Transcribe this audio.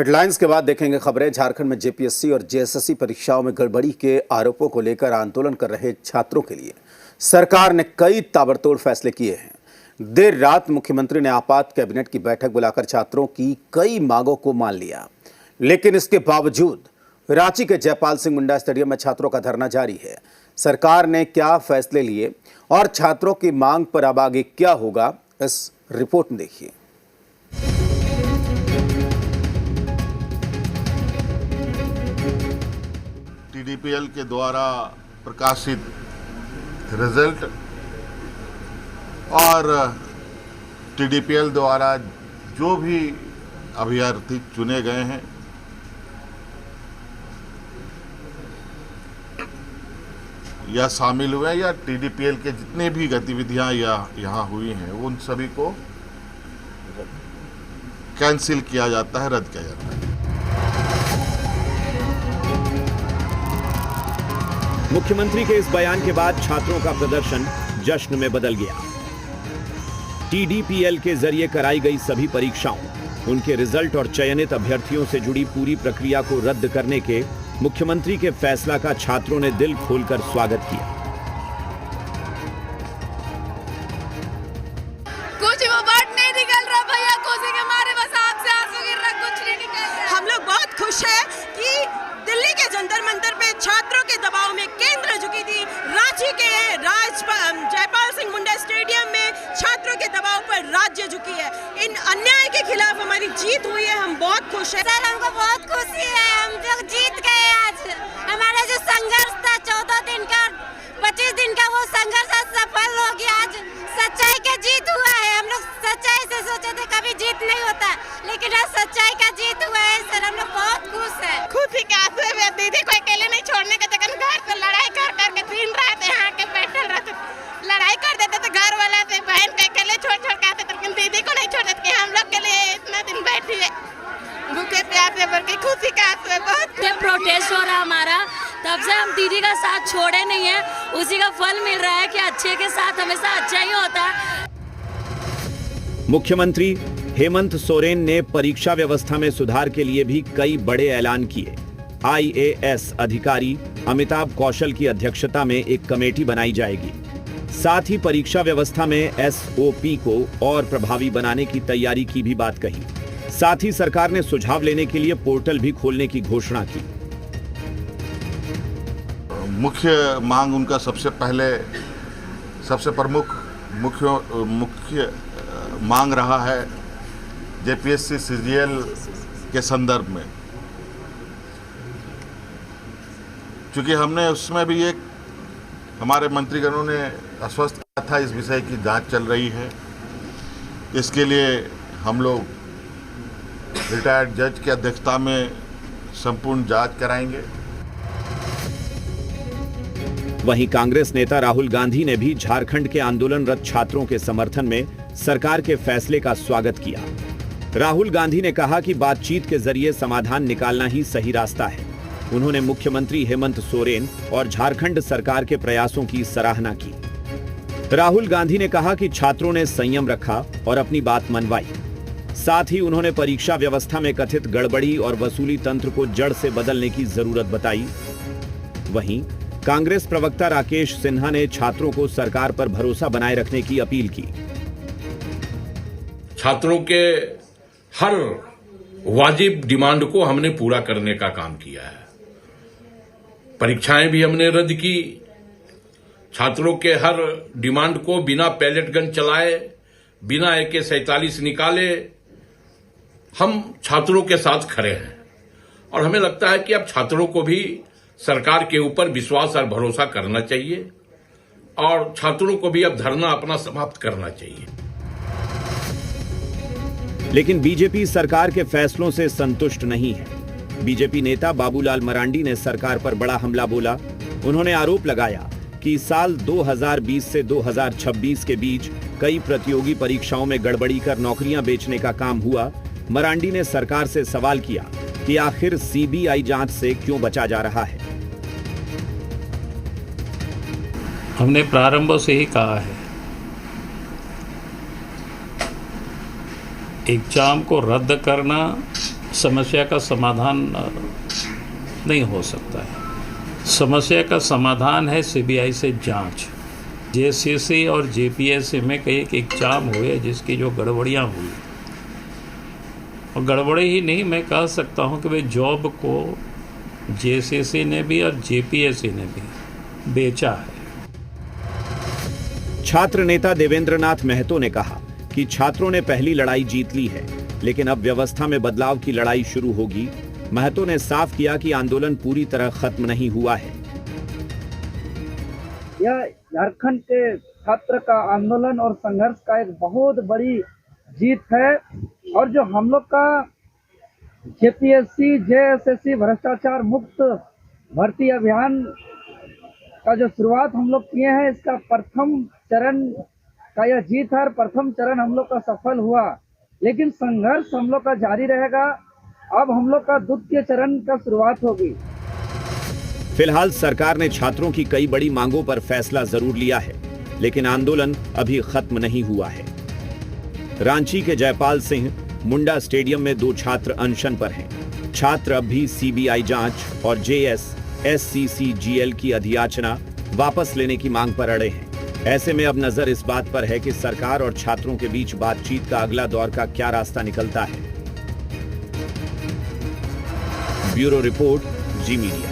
Headlines के बाद देखेंगे खबरें। झारखंड में जेपीएससी और जेएसएससी परीक्षाओं में गड़बड़ी के आरोपों को लेकर आंदोलन कर रहे छात्रों के लिए सरकार ने कई ताबड़तोड़ फैसले किए हैं। देर रात मुख्यमंत्री ने आपात कैबिनेट की बैठक बुलाकर छात्रों की कई मांगों को मान लिया, लेकिन इसके बावजूद रांची के जयपाल सिंह मुंडा स्टेडियम में छात्रों का धरना जारी है। सरकार ने क्या फैसले लिए और छात्रों की मांग पर अब आगे क्या होगा, इस रिपोर्ट में देखिए। टीडीपीएल के द्वारा प्रकाशित रिजल्ट और टीडीपीएल द्वारा जो भी अभ्यर्थी चुने गए हैं या शामिल हुए या टीडीपीएल के जितने भी गतिविधियां यहाँ हुई हैं उन सभी को कैंसिल किया जाता है, रद्द किया जाता है। मुख्यमंत्री के इस बयान के बाद छात्रों का प्रदर्शन जश्न में बदल गया। टीडीपीएल के जरिए कराई गई सभी परीक्षाओं, उनके रिजल्ट और चयनित अभ्यर्थियों से जुड़ी पूरी प्रक्रिया को रद्द करने के मुख्यमंत्री के फैसला का छात्रों ने दिल खोलकर स्वागत किया। कुछ वो बात नहीं निकल रहा भैया, खुशी के मारे बस आपसे आंसू गिर रहा, कुछ नहीं निकल रहा। हम लोग बहुत खुश हैं कि दिल्ली के जंतर मंतर पे छात्रों के दबाव में केंद्र झुकी थी। रांची के जयपाल सिंह मुंडा स्टेडियम में छात्रों के दबाव पर राज्य झुकी है। इन अन्याय के खिलाफ हमारी जीत हुई है, हम बहुत खुश हैं। सर, हमको बहुत खुशी है, हम लोग जीत गए आज। हमारा जो संघर्ष था 14 दिन का 25 दिन का, वो संघर्ष आज सफल हो गया। आज सच्चाई का जीत हुआ है। हम लोग सच्चाई से सोचे थे कभी जीत नहीं होता, लेकिन आज सच्चाई का जीत हुआ है। सर, हम लोग बहुत खुश हैं। खुशी के आंसू है। दीदी को अकेले नहीं छोड़ने के चक्कर घर से लड़ाई कर करके दिन रात यहाँ के बैठे रहते, लड़ाई कर देते थे घर वाला से, बहन को अकेले छोड़ के आते थे, लेकिन दीदी को नहीं छोड़ते कि हम लोग के लिए इतना दिन बैठी है भूखे प्यासे भर के। खुशी का आंसू है। बहुत प्रोटेस्ट हो रहा हमारा, तब से हम दीदी का साथ छोड़े नहीं है। उसी का फल मिल रहा है कि अच्छे के साथ हमेशा अच्छा ही होता है। मुख्यमंत्री हेमंत सोरेन ने परीक्षा व्यवस्था में सुधार के लिए भी कई बड़े ऐलान किए। आईएएस अधिकारी अमिताभ कौशल की अध्यक्षता में एक कमेटी बनाई जाएगी। साथ ही परीक्षा व्यवस्था में एसओपी को और प्रभावी बनाने की तैयारी की भी बात कही। साथ ही सरकार ने सुझाव लेने के लिए पोर्टल भी खोलने की घोषणा की। मुख्य मांग उनका सबसे प्रमुख मुख्य मांग रहा है जेपीएससी सीजीएल के संदर्भ में, क्योंकि हमने उसमें भी एक हमारे मंत्रीगणों ने आश्वस्त किया था इस विषय की जांच चल रही है। इसके लिए हम लोग रिटायर्ड जज की अध्यक्षता में संपूर्ण जांच कराएंगे। वहीं कांग्रेस नेता राहुल गांधी ने भी झारखंड के आंदोलनरत छात्रों के समर्थन में सरकार के फैसले का स्वागत किया। राहुल गांधी ने कहा कि बातचीत के जरिए समाधान निकालना ही सही रास्ता है। उन्होंने मुख्यमंत्री हेमंत सोरेन और झारखंड सरकार के प्रयासों की सराहना की। राहुल गांधी ने कहा कि छात्रों ने संयम रखा और अपनी बात मनवाई। साथ ही उन्होंने परीक्षा व्यवस्था में कथित गड़बड़ी और वसूली तंत्र को जड़ से बदलने की जरूरत बताई। वहीं कांग्रेस प्रवक्ता राकेश सिन्हा ने छात्रों को सरकार पर भरोसा बनाए रखने की अपील की। छात्रों के हर वाजिब डिमांड को हमने पूरा करने का काम किया है। परीक्षाएं भी हमने रद्द की। छात्रों के हर डिमांड को बिना पैलेट गन चलाए, बिना AK-47 निकाले हम छात्रों के साथ खड़े हैं। और हमें लगता है कि अब छात्रों को भी सरकार के ऊपर विश्वास और भरोसा करना चाहिए और छात्रों को भी अब धरना अपना समाप्त करना चाहिए। लेकिन बीजेपी सरकार के फैसलों से संतुष्ट नहीं है। बीजेपी नेता बाबूलाल मरांडी ने सरकार पर बड़ा हमला बोला। उन्होंने आरोप लगाया कि साल 2020 से 2026 के बीच कई प्रतियोगी परीक्षाओं में गड़बड़ी कर नौकरियां बेचने का काम हुआ। मरांडी ने सरकार से सवाल किया कि आखिर सीबीआई जांच से क्यों बचा जा रहा है। हमने प्रारंभ से ही कहा है, एग्जाम को रद्द करना समस्या का समाधान नहीं हो सकता है। समस्या का समाधान है सीबीआई से जांच। जेसीसी और जेपीएससी में कई एक एग्जाम हुए जिसकी जो गड़बड़ियाँ हुई, और गड़बड़ी ही नहीं, मैं कह सकता हूँ कि वे जॉब को जेसीसी ने भी और जेपीएससी ने भी बेचा है। छात्र नेता देवेंद्रनाथ महतो ने कहा कि छात्रों ने पहली लड़ाई जीत ली है, लेकिन अब व्यवस्था में बदलाव की लड़ाई शुरू होगी। महतो ने साफ किया कि आंदोलन पूरी तरह खत्म नहीं हुआ है। यह झारखंड के छात्र का आंदोलन और संघर्ष का एक बहुत बड़ी जीत है, और जो हम लोग का जेपीएससी जेएसएससी भ्रष्टाचार मुक्त भर्ती अभियान का जो शुरुआत हम लोग किए हैं, इसका प्रथम चरण का यह जीत है। प्रथम चरण हम लोग का सफल हुआ, लेकिन संघर्ष हम लोग का जारी रहेगा। अब हम लोग का द्वितीय चरण का शुरुआत होगी। फिलहाल सरकार ने छात्रों की कई बड़ी मांगों पर फैसला जरूर लिया है, लेकिन आंदोलन अभी खत्म नहीं हुआ है। रांची के जयपाल सिंह मुंडा स्टेडियम में 2 छात्र अनशन पर हैं। छात्र अब भी सीबीआई जांच और JSSCCGL की अधियाचना वापस लेने की मांग पर अड़े हैं। ऐसे में अब नजर इस बात पर है कि सरकार और छात्रों के बीच बातचीत का अगला दौर का क्या रास्ता निकलता है। ब्यूरो रिपोर्ट, जी मीडिया।